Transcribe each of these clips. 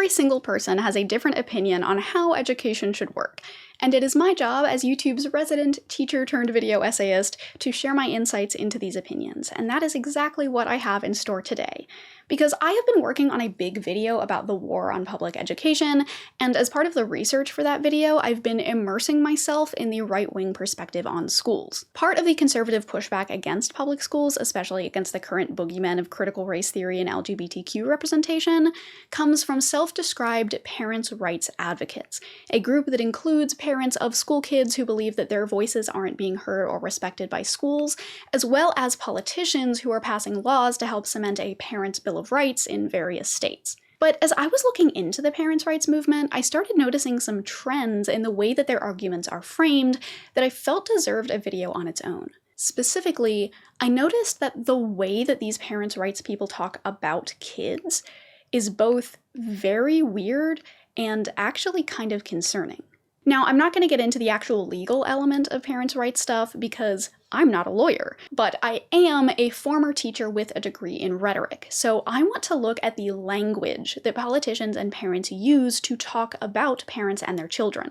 every single person has a different opinion on how education should work, and it is my job as YouTube's resident teacher-turned-video essayist to share my insights into these opinions, and that is exactly what I have in store today. Because I have been working on a big video about the war on public education, and as part of the research for that video, I've been immersing myself in the right-wing perspective on schools. Part of the conservative pushback against public schools, especially against the current boogeymen of critical race theory and LGBTQ representation, comes from self-described parents' rights advocates, a group that includes parents of school kids who believe that their voices aren't being heard or respected by schools, as well as politicians who are passing laws to help cement a parents' bill of rights in various states. But as I was looking into the parents' rights movement, I started noticing some trends in the way that their arguments are framed that I felt deserved a video on its own. Specifically, I noticed that the way that these parents' rights people talk about kids is both very weird and actually kind of concerning. Now, I'm not going to get into the actual legal element of parents' rights stuff because I'm not a lawyer, but I am a former teacher with a degree in rhetoric, so I want to look at the language that politicians and parents use to talk about parents and their children.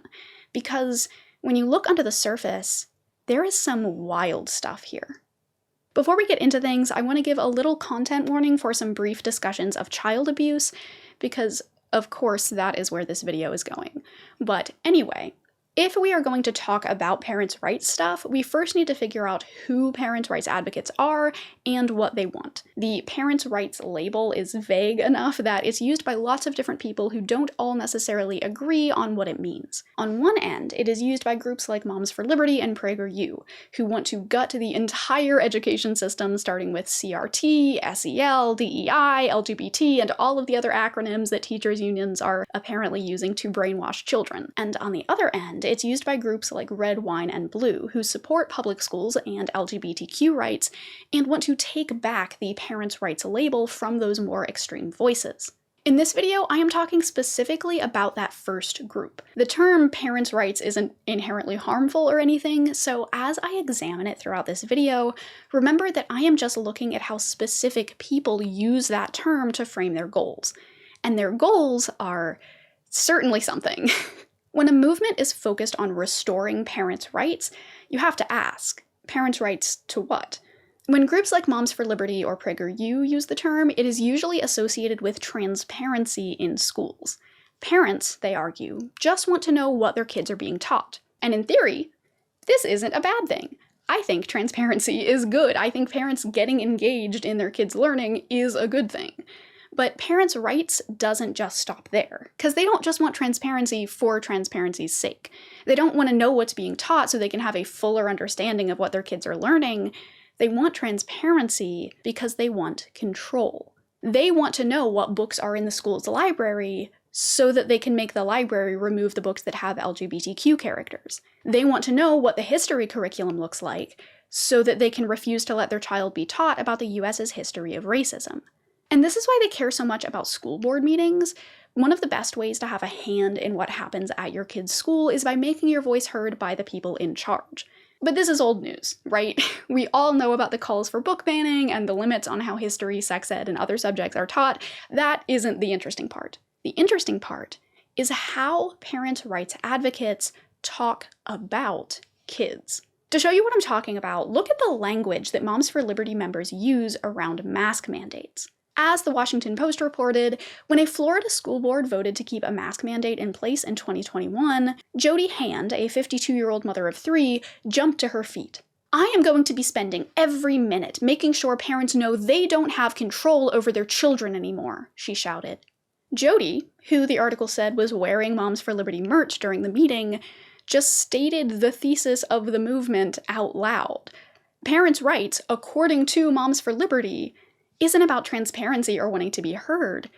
Because when you look under the surface, there is some wild stuff here. Before we get into things, I want to give a little content warning for some brief discussions of child abuse, because of course, that is where this video is going. But anyway, if we are going to talk about parents' rights stuff, we first need to figure out who parents' rights advocates are and what they want. The parents' rights label is vague enough that it's used by lots of different people who don't all necessarily agree on what it means. On one end, it is used by groups like Moms for Liberty and PragerU, who want to gut the entire education system, starting with CRT, SEL, DEI, LGBT, and all of the other acronyms that teachers' unions are apparently using to brainwash children. And on the other end, it's used by groups like Red, Wine, and Blue, who support public schools and LGBTQ rights, and want to take back the parents' rights label from those more extreme voices. In this video, I am talking specifically about that first group. The term parents' rights isn't inherently harmful or anything, so as I examine it throughout this video, remember that I am just looking at how specific people use that term to frame their goals. And their goals are certainly something. When a movement is focused on restoring parents' rights, you have to ask, parents' rights to what? When groups like Moms for Liberty or PragerU use the term, it is usually associated with transparency in schools. Parents, they argue, just want to know what their kids are being taught. And in theory, this isn't a bad thing. I think transparency is good. I think parents getting engaged in their kids' learning is a good thing. But parents' rights doesn't just stop there, because they don't just want transparency for transparency's sake. They don't want to know what's being taught so they can have a fuller understanding of what their kids are learning. They want transparency because they want control. They want to know what books are in the school's library so that they can make the library remove the books that have LGBTQ characters. They want to know what the history curriculum looks like so that they can refuse to let their child be taught about the US's history of racism. And this is why they care so much about school board meetings. One of the best ways to have a hand in what happens at your kid's school is by making your voice heard by the people in charge. But this is old news, right? We all know about the calls for book banning and the limits on how history, sex ed, and other subjects are taught. That isn't the interesting part. The interesting part is how parents' rights advocates talk about kids. To show you what I'm talking about, look at the language that Moms for Liberty members use around mask mandates. As the Washington Post reported, when a Florida school board voted to keep a mask mandate in place in 2021, Jody Hand, a 52-year-old mother of 3, jumped to her feet. "I am going to be spending every minute making sure parents know they don't have control over their children anymore," she shouted. Jody, who the article said was wearing Moms for Liberty merch during the meeting, just stated the thesis of the movement out loud. Parents' rights, according to Moms for Liberty, isn't about transparency or wanting to be heard.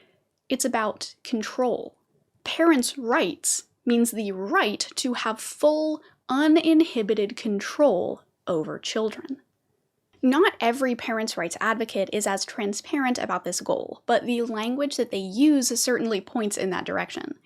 It's about control. Parents' rights means the right to have full, uninhibited control over children. Not every parents' rights advocate is as transparent about this goal, but the language that they use certainly points in that direction.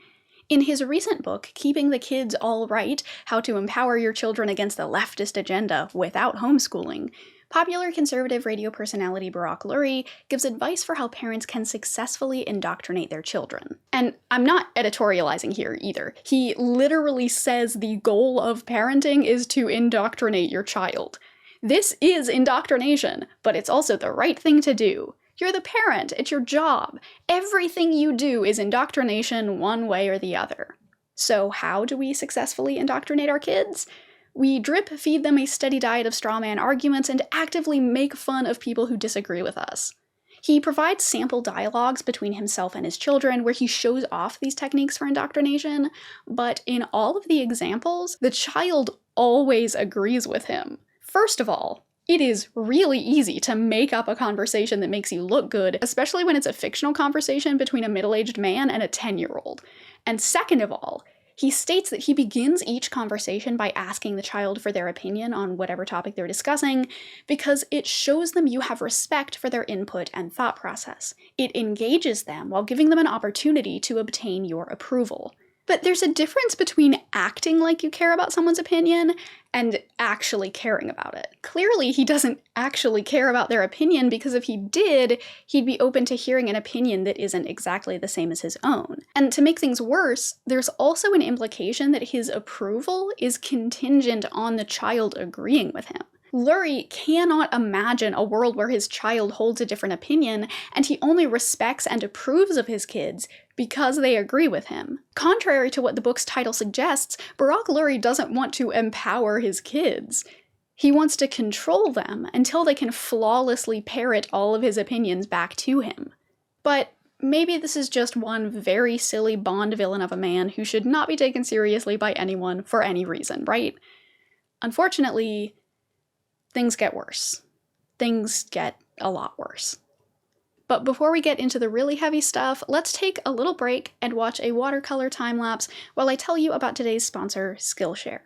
In his recent book, Keeping the Kids All Right: How to Empower Your Children Against the Leftist Agenda Without Homeschooling, Popular conservative radio personality Barak Lurie gives advice for how parents can successfully indoctrinate their children. And I'm not editorializing here either. He literally says the goal of parenting is to indoctrinate your child. This is indoctrination, but it's also the right thing to do. You're the parent, it's your job. Everything you do is indoctrination one way or the other. So how do we successfully indoctrinate our kids? We drip feed them a steady diet of straw man arguments and actively make fun of people who disagree with us. He provides sample dialogues between himself and his children where he shows off these techniques for indoctrination, but in all of the examples, the child always agrees with him. First of all, it is really easy to make up a conversation that makes you look good, especially when it's a fictional conversation between a middle-aged man and a 10-year-old. And second of all, he states that he begins each conversation by asking the child for their opinion on whatever topic they're discussing, because it shows them you have respect for their input and thought process. It engages them while giving them an opportunity to obtain your approval. But there's a difference between acting like you care about someone's opinion and actually caring about it. Clearly, he doesn't actually care about their opinion, because if he did, he'd be open to hearing an opinion that isn't exactly the same as his own. And to make things worse, there's also an implication that his approval is contingent on the child agreeing with him. Lurie cannot imagine a world where his child holds a different opinion, and he only respects and approves of his kids because they agree with him. Contrary to what the book's title suggests, Barak Lurie doesn't want to empower his kids. He wants to control them until they can flawlessly parrot all of his opinions back to him. But maybe this is just one very silly Bond villain of a man who should not be taken seriously by anyone for any reason, right? Unfortunately, things get worse. Things get a lot worse. But before we get into the really heavy stuff, let's take a little break and watch a watercolor time-lapse while I tell you about today's sponsor, Skillshare.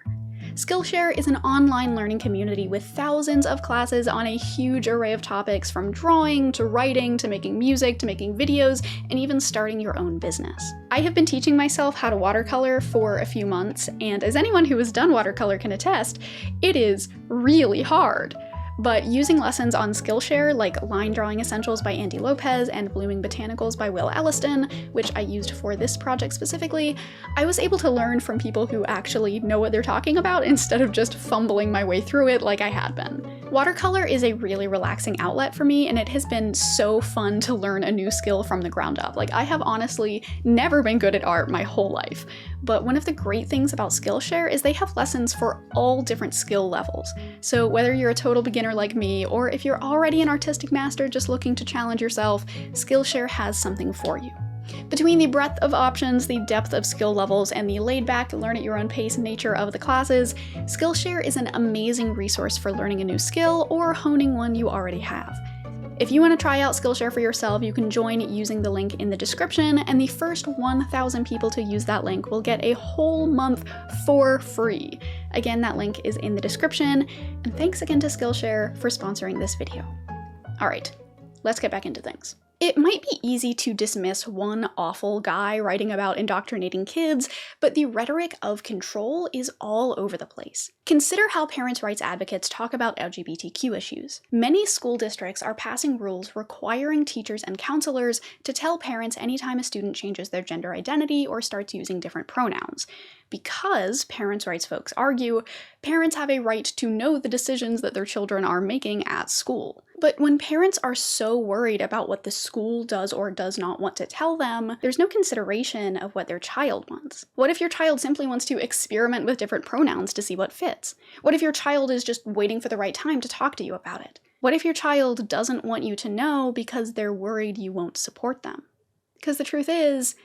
Skillshare is an online learning community with thousands of classes on a huge array of topics, from drawing to writing to making music to making videos and even starting your own business. I have been teaching myself how to watercolor for a few months, and as anyone who has done watercolor can attest, it is really hard. But using lessons on Skillshare, like Line Drawing Essentials by Andy Lopez and Blooming Botanicals by Will Elliston, which I used for this project specifically, I was able to learn from people who actually know what they're talking about instead of just fumbling my way through it like I had been. Watercolor is a really relaxing outlet for me, and it has been so fun to learn a new skill from the ground up. Like, I have honestly never been good at art my whole life. But one of the great things about Skillshare is they have lessons for all different skill levels. So whether you're a total beginner like me, or if you're already an artistic master just looking to challenge yourself, Skillshare has something for you. Between the breadth of options, the depth of skill levels, and the laid-back, learn-at-your-own-pace nature of the classes, Skillshare is an amazing resource for learning a new skill or honing one you already have. If you want to try out Skillshare for yourself, you can join using the link in the description, and the first 1,000 people to use that link will get a whole month for free. Again, that link is in the description, and thanks again to Skillshare for sponsoring this video. Alright, let's get back into things. It might be easy to dismiss one awful guy writing about indoctrinating kids, but the rhetoric of control is all over the place. Consider how parents' rights advocates talk about LGBTQ issues. Many school districts are passing rules requiring teachers and counselors to tell parents anytime a student changes their gender identity or starts using different pronouns. Because, parents' rights folks argue, parents have a right to know the decisions that their children are making at school. But when parents are so worried about what the school does or does not want to tell them, there's no consideration of what their child wants. What if your child simply wants to experiment with different pronouns to see what fits? What if your child is just waiting for the right time to talk to you about it? What if your child doesn't want you to know because they're worried you won't support them? Because the truth is,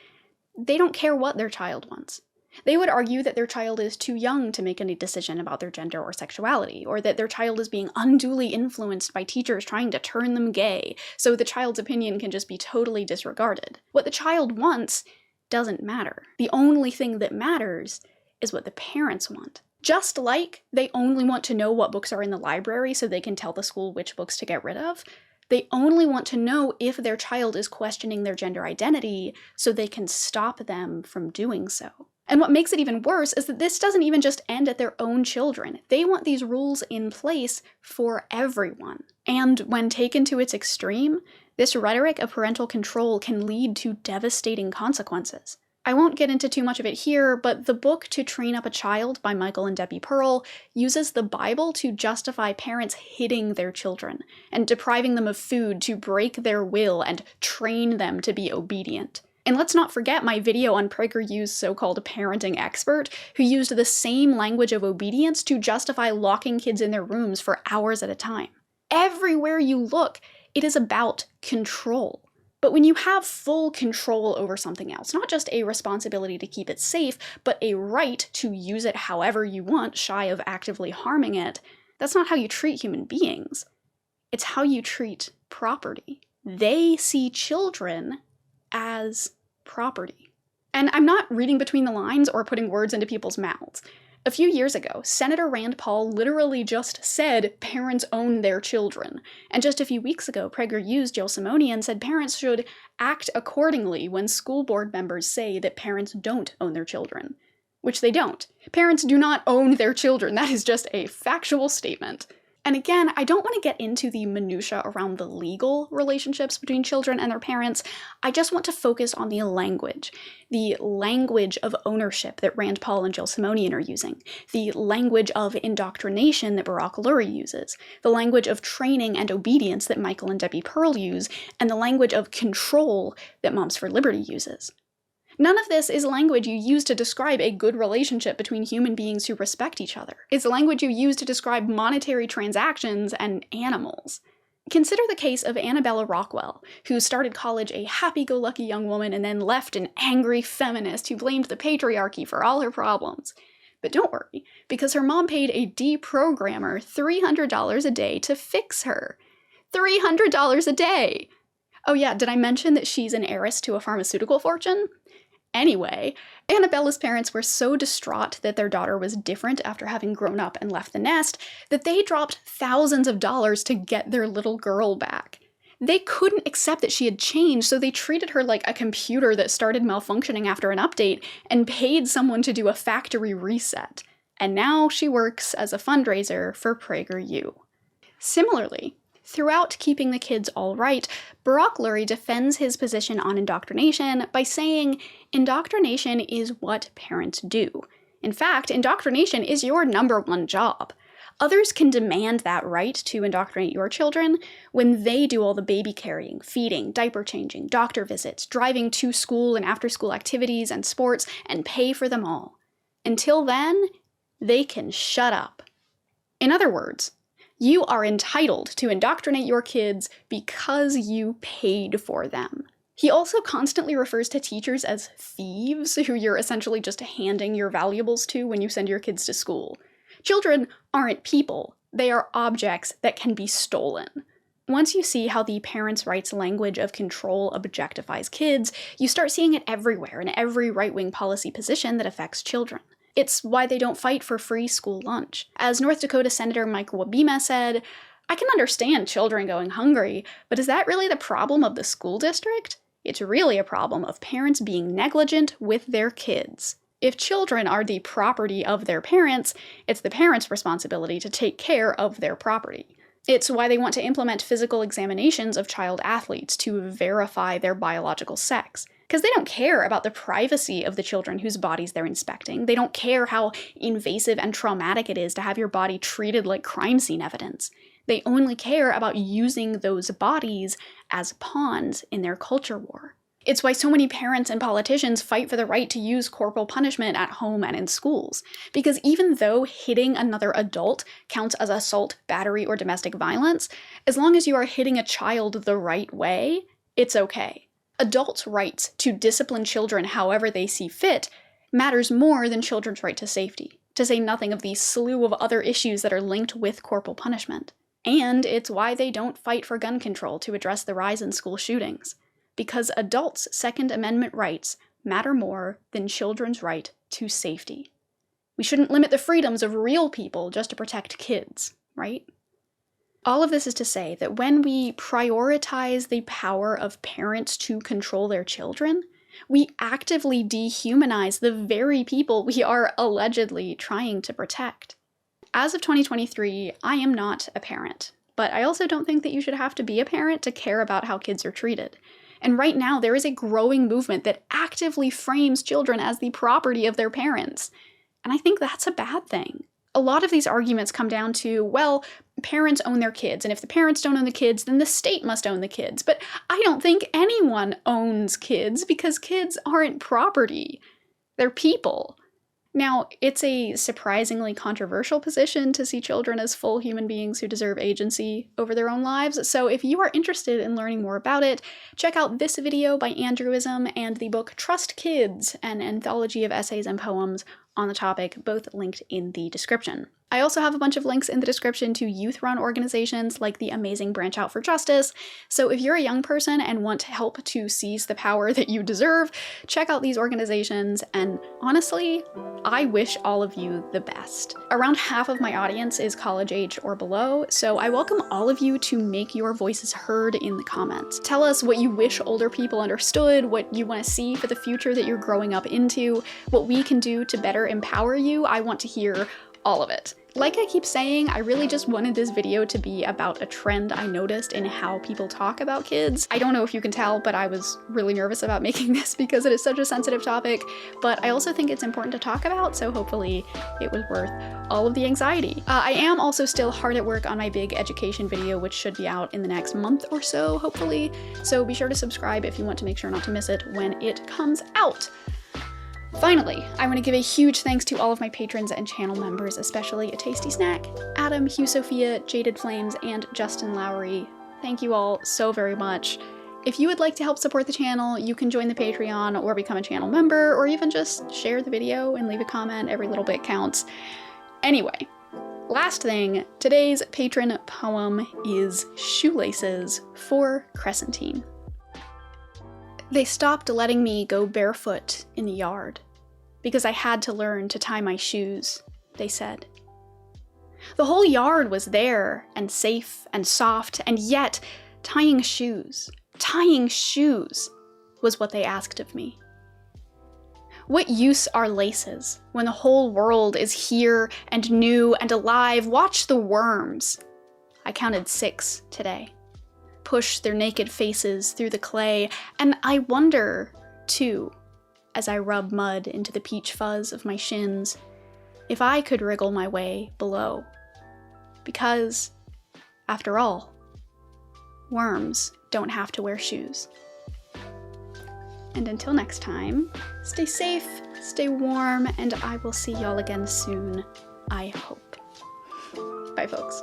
they don't care what their child wants. They would argue that their child is too young to make any decision about their gender or sexuality, or that their child is being unduly influenced by teachers trying to turn them gay, so the child's opinion can just be totally disregarded. What the child wants doesn't matter. The only thing that matters is what the parents want. Just like they only want to know what books are in the library so they can tell the school which books to get rid of, they only want to know if their child is questioning their gender identity so they can stop them from doing so. And what makes it even worse is that this doesn't even just end at their own children. They want these rules in place for everyone. And when taken to its extreme, this rhetoric of parental control can lead to devastating consequences. I won't get into too much of it here, but the book To Train Up a Child by Michael and Debbi Pearl uses the Bible to justify parents hitting their children and depriving them of food to break their will and train them to be obedient. And let's not forget my video on PragerU's so-called parenting expert, who used the same language of obedience to justify locking kids in their rooms for hours at a time. Everywhere you look, it is about control. But when you have full control over something else, not just a responsibility to keep it safe, but a right to use it however you want, shy of actively harming it, that's not how you treat human beings. It's how you treat property. They see children as property. And I'm not reading between the lines or putting words into people's mouths. A few years ago, Senator Rand Paul literally just said parents own their children. And just a few weeks ago, PragerU's Jill Simonian said parents should act accordingly when school board members say that parents don't own their children. Which they don't. Parents do not own their children. That is just a factual statement. And again, I don't want to get into the minutiae around the legal relationships between children and their parents. I just want to focus on the language of ownership that Rand Paul and Jill Simonian are using, the language of indoctrination that Barak Lurie uses, the language of training and obedience that Michael and Debbi Pearl use, and the language of control that Moms for Liberty uses. None of this is language you use to describe a good relationship between human beings who respect each other. It's language you use to describe monetary transactions and animals. Consider the case of Annabella Rockwell, who started college a happy-go-lucky young woman and then left an angry feminist who blamed the patriarchy for all her problems. But don't worry, because her mom paid a deprogrammer $300 a day to fix her. $300 a day! Oh yeah, did I mention that she's an heiress to a pharmaceutical fortune? Anyway, Annabella's parents were so distraught that their daughter was different after having grown up and left the nest that they dropped thousands of dollars to get their little girl back. They couldn't accept that she had changed, so they treated her like a computer that started malfunctioning after an update and paid someone to do a factory reset. And now she works as a fundraiser for PragerU. Similarly, throughout Keeping the Kids All Right, Barak Lurie defends his position on indoctrination by saying, indoctrination is what parents do. In fact, indoctrination is your #1 job. Others can demand that right to indoctrinate your children when they do all the baby carrying, feeding, diaper changing, doctor visits, driving to school and after-school activities and sports, and pay for them all. Until then, they can shut up. In other words, you are entitled to indoctrinate your kids because you paid for them. He also constantly refers to teachers as thieves, who you're essentially just handing your valuables to when you send your kids to school. Children aren't people. They are objects that can be stolen. Once you see how the parents' rights language of control objectifies kids, you start seeing it everywhere in every right-wing policy position that affects children. It's why they don't fight for free school lunch. As North Dakota Senator Mike Wabima said, "I can understand children going hungry, but is that really the problem of the school district? It's really a problem of parents being negligent with their kids. If children are the property of their parents, it's the parents' responsibility to take care of their property." It's why they want to implement physical examinations of child athletes to verify their biological sex. Because they don't care about the privacy of the children whose bodies they're inspecting. They don't care how invasive and traumatic it is to have your body treated like crime scene evidence. They only care about using those bodies as pawns in their culture war. It's why so many parents and politicians fight for the right to use corporal punishment at home and in schools. Because even though hitting another adult counts as assault, battery, or domestic violence, as long as you are hitting a child the right way, it's okay. Adults' rights to discipline children however they see fit matters more than children's right to safety, to say nothing of the slew of other issues that are linked with corporal punishment. And it's why they don't fight for gun control to address the rise in school shootings. Because adults' Second Amendment rights matter more than children's right to safety. We shouldn't limit the freedoms of real people just to protect kids, right? All of this is to say that when we prioritize the power of parents to control their children, We actively dehumanize the very people we are allegedly trying to protect. As of 2023, I am not a parent, but I also don't think that you should have to be a parent to care about how kids are treated. And right now, there is a growing movement that actively frames children as the property of their parents. And I think that's a bad thing. A lot of these arguments come down to, well, parents own their kids, and if the parents don't own the kids, then the state must own the kids. But I don't think anyone owns kids because kids aren't property. They're people. Now, it's a surprisingly controversial position to see children as full human beings who deserve agency over their own lives, so if you are interested in learning more about it, check out this video by Andrewism and the book Trust Kids, an anthology of essays and poems on the topic, both linked in the description. I also have a bunch of links in the description to youth-run organizations like the amazing Branch Out for Justice, so if you're a young person and want help to seize the power that you deserve, check out these organizations, and honestly, I wish all of you the best. Around half of my audience is college age or below, so I welcome all of you to make your voices heard in the comments. Tell us what you wish older people understood, what you want to see for the future that you're growing up into, what we can do to better empower you. I want to hear all of it. Like I keep saying, I really just wanted this video to be about a trend I noticed in how people talk about kids. I don't know if you can tell, but I was really nervous about making this because it is such a sensitive topic, but I also think it's important to talk about, so hopefully it was worth all of the anxiety. I am also still hard at work on my big education video, which should be out in the next month or so, hopefully, so be sure to subscribe if you want to make sure not to miss it when it comes out. Finally, I want to give a huge thanks to all of my patrons and channel members, especially A Tasty Snack, Adam, Hugh Sophia, Jaded Flames, and Justin Lowry. Thank you all so very much. If you would like to help support the channel, you can join the Patreon or become a channel member, or even just share the video and leave a comment. Every little bit counts. Anyway, last thing, today's patron poem is Shoelaces for Crescentine. They stopped letting me go barefoot in the yard because I had to learn to tie my shoes, they said. The whole yard was there and safe and soft, and yet tying shoes was what they asked of me. What use are laces when the whole world is here and new and alive? Watch the worms. I counted 6 today. Push their naked faces through the clay, and I wonder, too, as I rub mud into the peach fuzz of my shins, if I could wriggle my way below. Because, after all, worms don't have to wear shoes. And until next time, stay safe, stay warm, and I will see y'all again soon, I hope. Bye, folks.